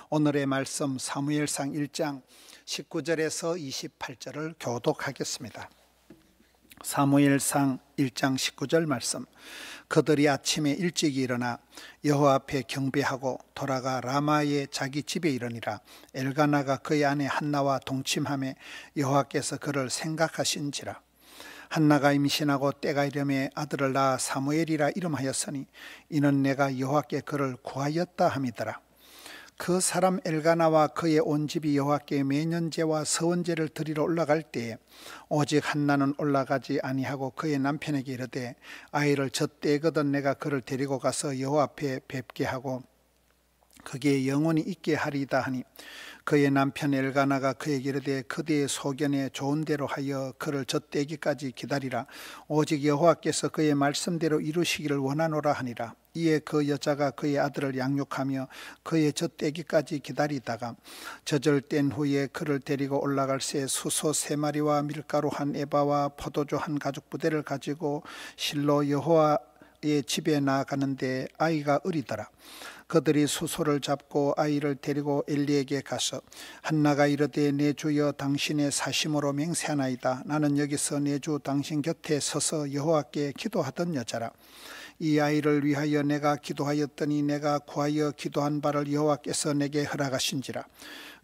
오늘의 말씀 사무엘상 1장 19절에서 28절을 교독하겠습니다. 사무엘상 1장 19절 말씀. 그들이 아침에 일찍 일어나 여호와 앞에 경배하고 돌아가 라마의 자기 집에 이르니라. 엘가나가 그의 아내 한나와 동침하며 여호와께서 그를 생각하신지라. 한나가 임신하고 때가 이름에 아들을 낳아 사무엘이라 이름하였으니 이는 내가 여호와께 그를 구하였다 함이더라. 그 사람 엘가나와 그의 온 집이 여호와께 매년제와 서원제를 드리러 올라갈 때에 오직 한나는 올라가지 아니하고 그의 남편에게 이르되 아이를 젖대거든 내가 그를 데리고 가서 여호와 앞에 뵙게 하고 그게 영원히 있게 하리이다 하니 그의 남편 엘가나가 그에게 이르되 그대의 소견에 좋은 대로 하여 그를 젖대기까지 기다리라. 오직 여호와께서 그의 말씀대로 이루시기를 원하노라 하니라. 이에 그 여자가 그의 아들을 양육하며 그의 젖대기까지 기다리다가 젖을 후에 그를 데리고 올라갈새 수소 3마리와 밀가루 1에바와 포도주 1가죽부대를 가지고 실로 여호와의 집에 나아가는데 아이가 어리더라. 그들이 수소를 잡고 아이를 데리고 엘리에게 가서 한나가 이르되 내 주여 당신의 사심으로 맹세하나이다. 나는 여기서 내 주 당신 곁에 서서 여호와께 기도하던 여자라. 이 아이를 위하여 내가 기도하였더니 내가 구하여 기도한 바를 여호와께서 내게 허락하신지라.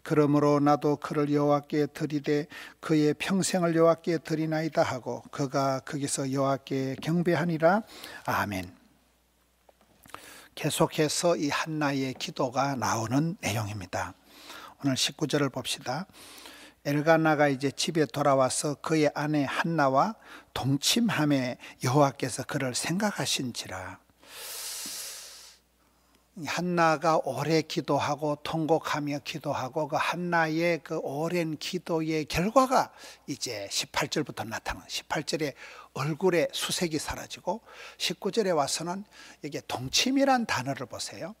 그러므로 나도 그를 여호와께 드리되 그의 평생을 여호와께 드리나이다 하고 그가 거기서 여호와께 경배하니라. 아멘. 계속해서 이 한나의 기도가 나오는 내용입니다. 오늘 19절을 봅시다. 엘가나가 이제 집에 돌아와서 그의 아내 한나와 동침하며 여호와께서 그를 생각하신지라. 한나가 오래 기도하고 통곡하며 기도하고 그 한나의 그 오랜 기도의 결과가 이제 18절부터 나타나는 18절에 얼굴에 수색이 사라지고 19절에 와서는 이게 동침이란 단어를 보세요.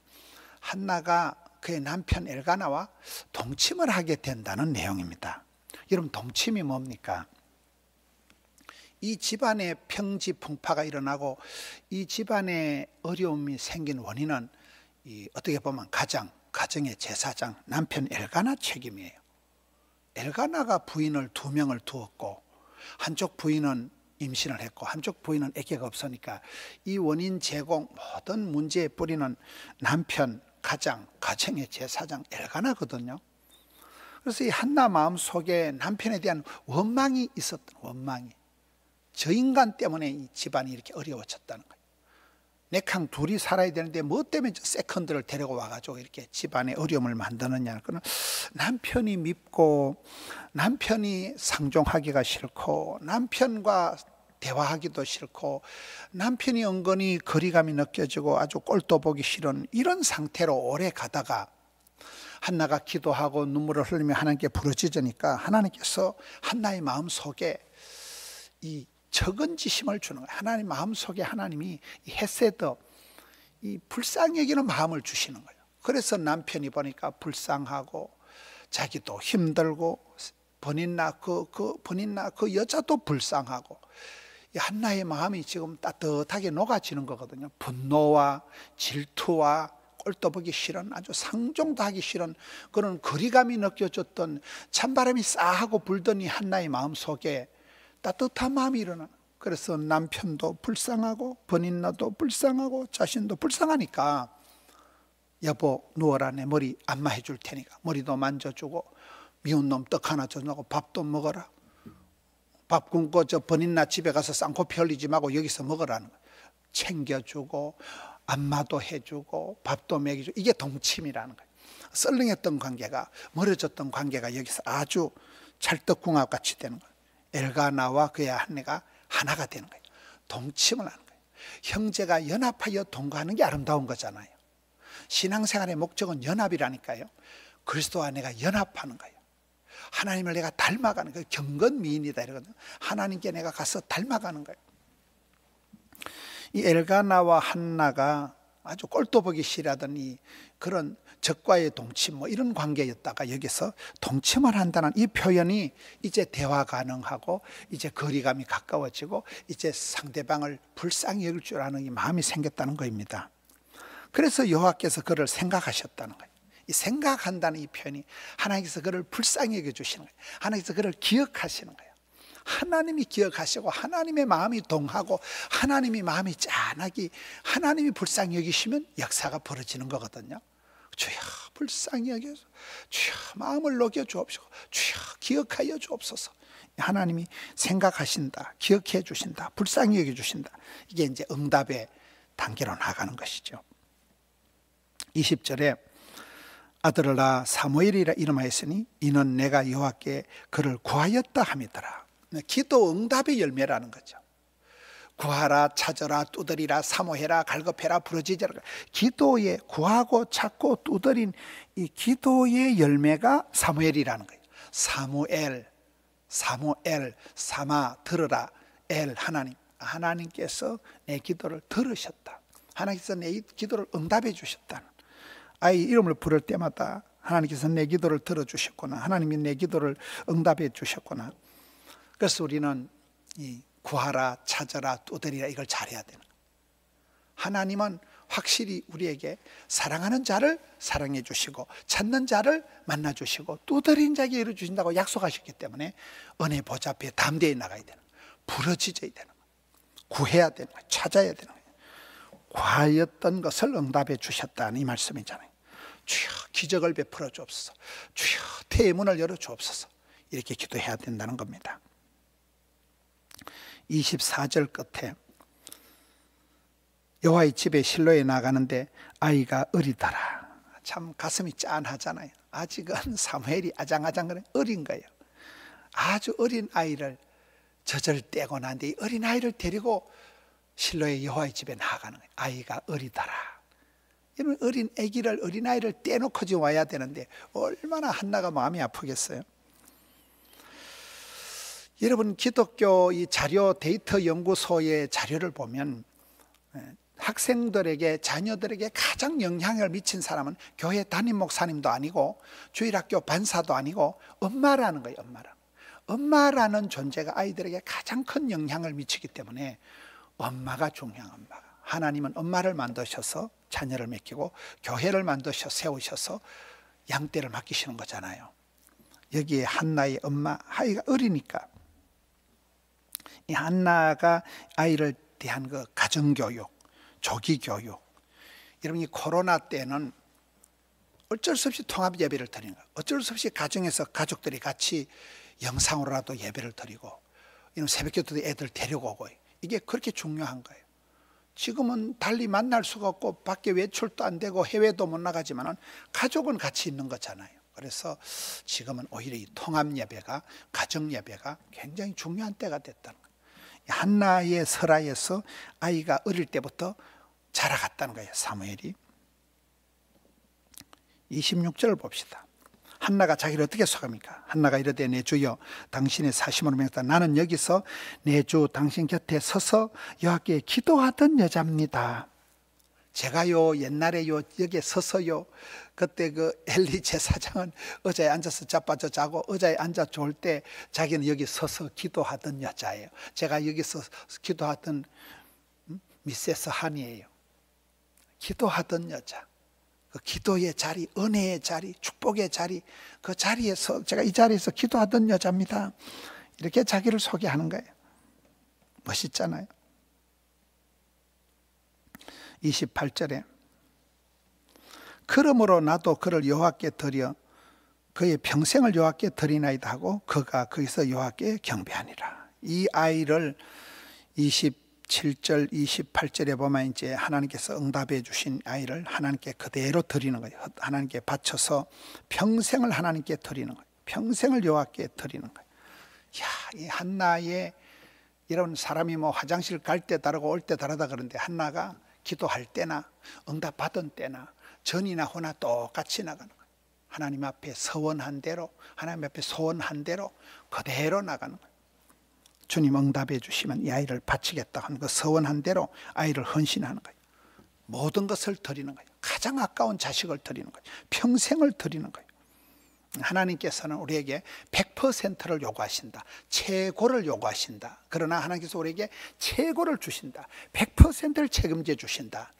한나가 그의 남편 엘가나와 동침을 하게 된다는 내용입니다. 여러분, 동침이 뭡니까? 이 집안에 평지풍파가 일어나고 이 집안에 어려움이 생긴 원인은 어떻게 보면 가정의 제사장 남편 엘가나 책임이에요. 엘가나가 부인을 2명을 두었고 한쪽 부인은 임신을 했고 한쪽 부인은 아기가 없으니까 이 원인 제공 모든 문제의 뿌리는 남편, 가정의 제사장 엘가나거든요. 그래서 이 한나 마음속에 남편에 대한 원망이 있었던 원망이, 저 인간 때문에 이 집안이 이렇게 어려워졌다는 거예요. 내캉 둘이 살아야 되는데 뭐 때문에 저 세컨드를 데리고 와가지고 이렇게 집안에 어려움을 만드느냐. 그는 남편이 밉고 남편이 상종하기가 싫고 남편과 대화하기도 싫고 남편이 은근히 거리감이 느껴지고 아주 꼴도 보기 싫은 이런 상태로 오래 가다가 한나가 기도하고 눈물을 흘리며 하나님께 부르짖으니까 하나님께서 한나의 마음속에 이 적은지심을 주는 거예요. 하나님 마음속에 하나님이 이 헤세드, 이 불쌍히 여기는 마음을 주시는 거예요. 그래서 남편이 보니까 불쌍하고 자기도 힘들고 본인 낳고 그 여자도 불쌍하고 이 한나의 마음이 지금 따뜻하게 녹아지는 거거든요. 분노와 질투와 꼴도 보기 싫은 아주 상종도 하기 싫은 그런 거리감이 느껴졌던 찬바람이 싸하고 불던 이 한나의 마음속에 따뜻한 마음이 일어나. 그래서 남편도 불쌍하고 본인도 불쌍하고 자신도 불쌍하니까 여보 누워라, 내 머리 안마해 줄 테니까 머리도 만져주고 미운 놈 떡 하나 줘놓고 밥도 먹어라. 밥 굶고 저 본인나 집에 가서 쌍코피 흘리지 말고 여기서 먹으라는 거예요. 챙겨주고 안마도 해주고 밥도 먹여주고 이게 동침이라는 거예요. 썰렁했던 관계가 멀어졌던 관계가 여기서 아주 찰떡궁합같이 되는 거예요. 엘가나와 그의 아내가 하나가 되는 거예요. 동침을 하는 거예요. 형제가 연합하여 동거하는 게 아름다운 거잖아요. 신앙생활의 목적은 연합이라니까요. 그리스도와 내가 연합하는 거예요. 하나님을 내가 닮아가는 거예요. 경건미인이다 이러거든요. 하나님께 내가 가서 닮아가는 거예요. 이 엘가나와 한나가 아주 꼴도 보기 싫어하던 이 그런 적과의 동침 뭐 이런 관계였다가 여기서 동침을 한다는 이 표현이 이제 대화 가능하고 이제 거리감이 가까워지고 이제 상대방을 불쌍히 여길 줄 아는 이 마음이 생겼다는 것입니다. 그래서 여호와께서 그를 생각하셨다는 거예요. 이 생각한다는 이 표현이 하나님께서 그를 불쌍히 여겨주시는 거예요. 하나님께서 그를 기억하시는 거예요. 하나님이 기억하시고 하나님의 마음이 동하고 하나님이 마음이 짠하기, 하나님이 불쌍히 여기시면 역사가 벌어지는 거거든요. 주여 불쌍히 여겨서 주여 마음을 녹여 주옵시고 주여 기억하여 주옵소서. 하나님이 생각하신다, 기억해 주신다, 불쌍히 여겨 주신다. 이게 이제 응답의 단계로 나가는 것이죠. 20절에 아들을 낳아 사무엘이라 이름하였으니 이는 내가 여호와께 그를 구하였다 함이더라. 기도 응답의 열매라는 거죠. 구하라, 찾으라, 두드리라, 사모해라, 갈급해라, 부르짖으라. 기도에 구하고 찾고 두드린 이 기도의 열매가 사무엘이라는 거예요. 사무엘, 사마, 들으라, 엘, 하나님. 하나님께서 내 기도를 들으셨다. 하나님께서 내 기도를 응답해 주셨다는. 아이 이름을 부를 때마다 하나님께서 내 기도를 들어주셨구나, 하나님이 내 기도를 응답해 주셨구나. 그래서 우리는 이 구하라, 찾아라, 두드리라 이걸 잘해야 되는 거예요. 하나님은 확실히 우리에게 사랑하는 자를 사랑해 주시고 찾는 자를 만나 주시고 두드린 자에게 이루어 주신다고 약속하셨기 때문에 은혜 보좌 앞에 담대히 나가야 되는 거예요. 부르짖어야 되는 거예요. 구해야 되는 거예요. 찾아야 되는 거예요. 구하였던 것을 응답해 주셨다는 이 말씀이잖아요. 주여 기적을 베풀어 주옵소서, 주여 태의 문을 열어 주옵소서, 이렇게 기도해야 된다는 겁니다. 24절 끝에 여호와의 집에 실로에 나가는데 아이가 어리더라. 참 가슴이 짠하잖아요. 아직은 사무엘이 아장아장거려 어린 거예요. 아주 어린 아이를 젖을 떼고 난 뒤에 어린 아이를 데리고 실로의 여호와의 집에 나가는 거예요. 아이가 어리더라. 이런 어린 아기를, 어린 아이를 떼놓고 지금 와야 되는데 얼마나 한나가 마음이 아프겠어요. 여러분 기독교 이 자료 데이터 연구소의 자료를 보면 학생들에게, 자녀들에게 가장 영향을 미친 사람은 교회 담임 목사님도 아니고 주일학교 반사도 아니고 엄마라는 거예요. 엄마라는 존재가 아이들에게 가장 큰 영향을 미치기 때문에 엄마가 중요한, 엄마가. 하나님은 엄마를 만드셔서 자녀를 맡기고 교회를 만드셔 세우셔서 양떼를 맡기시는 거잖아요. 여기에 한나의 엄마, 아이가 어리니까 이 한나가 아이를 대한 그 가정교육, 조기교육, 여러분 이 코로나 때는 어쩔 수 없이 통합 예배를 드리는 거예요. 어쩔 수 없이 가정에서 가족들이 같이 영상으로라도 예배를 드리고 이런 새벽기도도 애들 데려오고, 이게 그렇게 중요한 거예요. 지금은 달리 만날 수가 없고 밖에 외출도 안 되고 해외도 못 나가지만 가족은 같이 있는 거잖아요. 그래서 지금은 오히려 이 통합 예배가, 가정 예배가 굉장히 중요한 때가 됐다는 거예요. 한나의 설화에서 아이가 어릴 때부터 자라갔다는 거예요. 사무엘이. 26절을 봅시다. 한나가 자기를 어떻게 소개합니까? 한나가 이르되 내 주여 당신의 사심으로 명했다. 나는 여기서 내 주 당신 곁에 서서 여호와께 기도하던 여자입니다. 제가요 옛날에요 여기에 서서요, 그때 그 엘리 제사장은 의자에 앉아서 자빠져 자고 의자에 앉아 졸 때 자기는 여기 서서 기도하던 여자예요. 제가 여기서 기도하던 미세스 한이에요. 기도하던 여자, 그 기도의 자리, 은혜의 자리, 축복의 자리, 그 자리에서 제가 이 자리에서 기도하던 여자입니다. 이렇게 자기를 소개하는 거예요. 멋있잖아요. 28절에 그러므로 나도 그를 여호와께 드려 그의 평생을 여호와께 드리나이다 하고 그가 거기서 여호와께 경배하니라. 이 아이를 27절 28절에 보면 이제 하나님께서 응답해 주신 아이를 하나님께 그대로 드리는 거예요. 하나님께 바쳐서 평생을 하나님께 드리는 거예요. 평생을 여호와께 드리는 거예요. 야, 이 한나의, 이런 사람이 뭐 화장실 갈 때 다르고 올 때 다르다 그러는데 한나가 기도할 때나 응답 받은 때나 전이나 후나 똑같이 나가는 거예요. 하나님 앞에 서원한 대로, 하나님 앞에 소원한 대로 그대로 나가는 거예요. 주님 응답해 주시면 이 아이를 바치겠다 하는 그 서원한 대로 아이를 헌신하는 거예요. 모든 것을 드리는 거예요. 가장 아까운 자식을 드리는 거예요. 평생을 드리는 거예요. 하나님께서는 우리에게 100%를 요구하신다. 최고를 요구하신다. 그러나 하나님께서 우리에게 최고를 주신다. 100%를 책임져 주신다.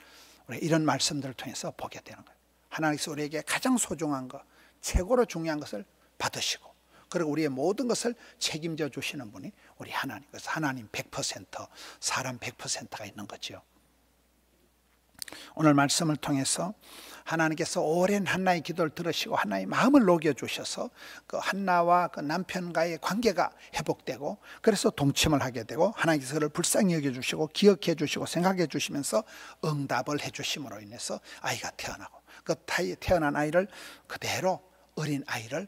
우리 이런 말씀들을 통해서 보게 되는 거예요. 하나님께서 우리에게 가장 소중한 것, 최고로 중요한 것을 받으시고, 그리고 우리의 모든 것을 책임져 주시는 분이 우리 하나님. 그래서 하나님 100%, 사람 100%가 있는 거죠. 오늘 말씀을 통해서 하나님께서 오랜 한나의 기도를 들으시고 한나의 마음을 녹여주셔서 그 한나와 그 남편과의 관계가 회복되고, 그래서 동침을 하게 되고, 하나님께서 그를 불쌍히 여겨주시고 기억해 주시고 생각해 주시면서 응답을 해 주심으로 인해서 아이가 태어나고, 그 태어난 아이를 그대로 어린 아이를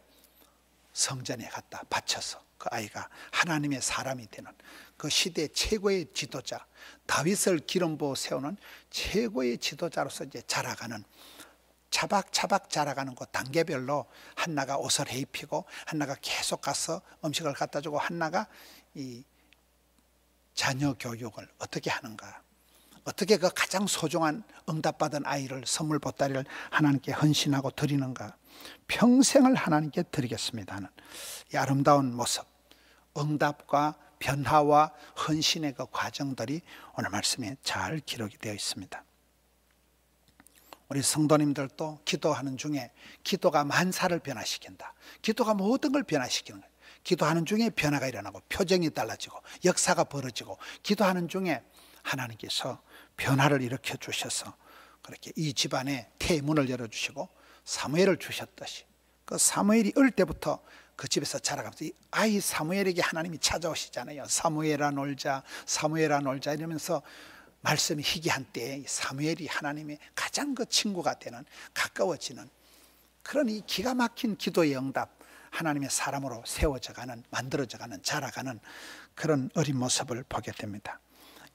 성전에 갖다 바쳐서 그 아이가 하나님의 사람이 되는 그 시대 최고의 지도자, 다윗을 기름 부어 세우는 최고의 지도자로서 이제 자라가는, 차박차박 자라가는 그 단계별로 한나가 옷을 입히고, 한나가 계속 가서 음식을 갖다 주고, 한나가 이 자녀 교육을 어떻게 하는가, 어떻게 그 가장 소중한 응답받은 아이를, 선물 보따리를 하나님께 헌신하고 드리는가, 평생을 하나님께 드리겠습니다 하는 이 아름다운 모습, 응답과 변화와 헌신의 그 과정들이 오늘 말씀에 잘 기록이 되어 있습니다. 우리 성도님들도 기도하는 중에, 기도가 만사를 변화시킨다, 기도가 모든 걸 변화시키는 거예요. 기도하는 중에 변화가 일어나고 표정이 달라지고 역사가 벌어지고, 기도하는 중에 하나님께서 변화를 일으켜 주셔서 그렇게 이 집안에 태문을 열어주시고 사무엘을 주셨듯이, 그 사무엘이 어릴 때부터 그 집에서 자라가면서 이 아이 사무엘에게 하나님이 찾아오시잖아요. 사무엘아 놀자, 사무엘아 놀자 이러면서 말씀이 희귀한 때에 사무엘이 하나님의 가장 그 친구가 되는, 가까워지는 그런 이 기가 막힌 기도의 응답, 하나님의 사람으로 세워져가는, 만들어져가는, 자라가는 그런 어린 모습을 보게 됩니다.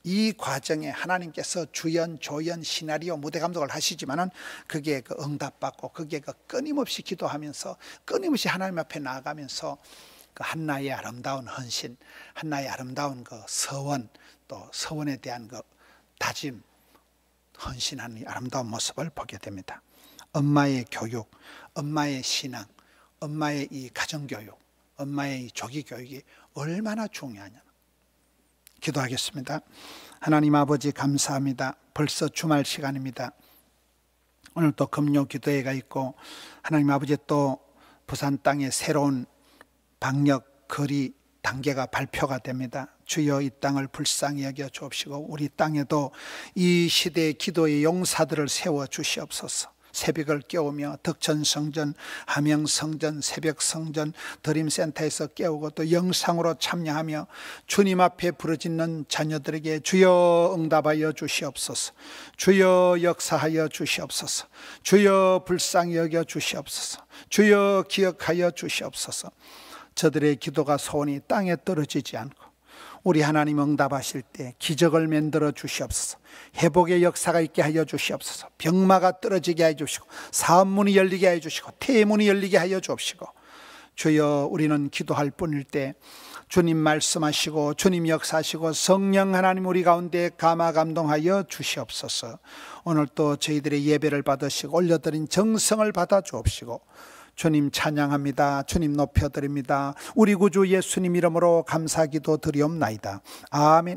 이 과정에 하나님께서 주연, 조연, 시나리오, 무대 감독을 하시지만은 그게 그 응답받고, 그게 그 끊임없이 기도하면서 끊임없이 하나님 앞에 나아가면서 그 한나의 아름다운 헌신, 한나의 아름다운 그 서원, 또 서원에 대한 그 다짐, 헌신하는 아름다운 모습을 보게 됩니다. 엄마의 교육, 엄마의 신앙, 엄마의 이 가정교육, 엄마의 이 조기교육이 얼마나 중요하냐. 기도하겠습니다. 하나님 아버지 감사합니다. 벌써 주말 시간입니다. 오늘 또 금요 기도회가 있고, 하나님 아버지 또 부산 땅에 새로운 방역 거리 단계가 발표가 됩니다. 주여 이 땅을 불쌍히 여겨 주옵시고, 우리 땅에도 이 시대의 기도의 용사들을 세워 주시옵소서. 새벽을 깨우며 덕천성전, 함영성전, 새벽성전, 드림센터에서 깨우고 또 영상으로 참여하며 주님 앞에 부르짖는 자녀들에게 주여 응답하여 주시옵소서, 주여 역사하여 주시옵소서, 주여 불쌍히 여겨 주시옵소서, 주여 기억하여 주시옵소서. 저들의 기도가 소원이 땅에 떨어지지 않고 우리 하나님 응답하실 때 기적을 만들어 주시옵소서. 회복의 역사가 있게 하여 주시옵소서. 병마가 떨어지게 하여 주시고, 사업문이 열리게 하여 주시고, 태문이 열리게 하여 주옵시고, 주여 우리는 기도할 뿐일 때 주님 말씀하시고 주님 역사하시고 성령 하나님 우리 가운데 감화 감동하여 주시옵소서. 오늘 또 저희들의 예배를 받으시고 올려드린 정성을 받아 주옵시고, 주님 찬양합니다. 주님 높여드립니다. 우리 구주 예수님 이름으로 감사기도 드리옵나이다. 아멘.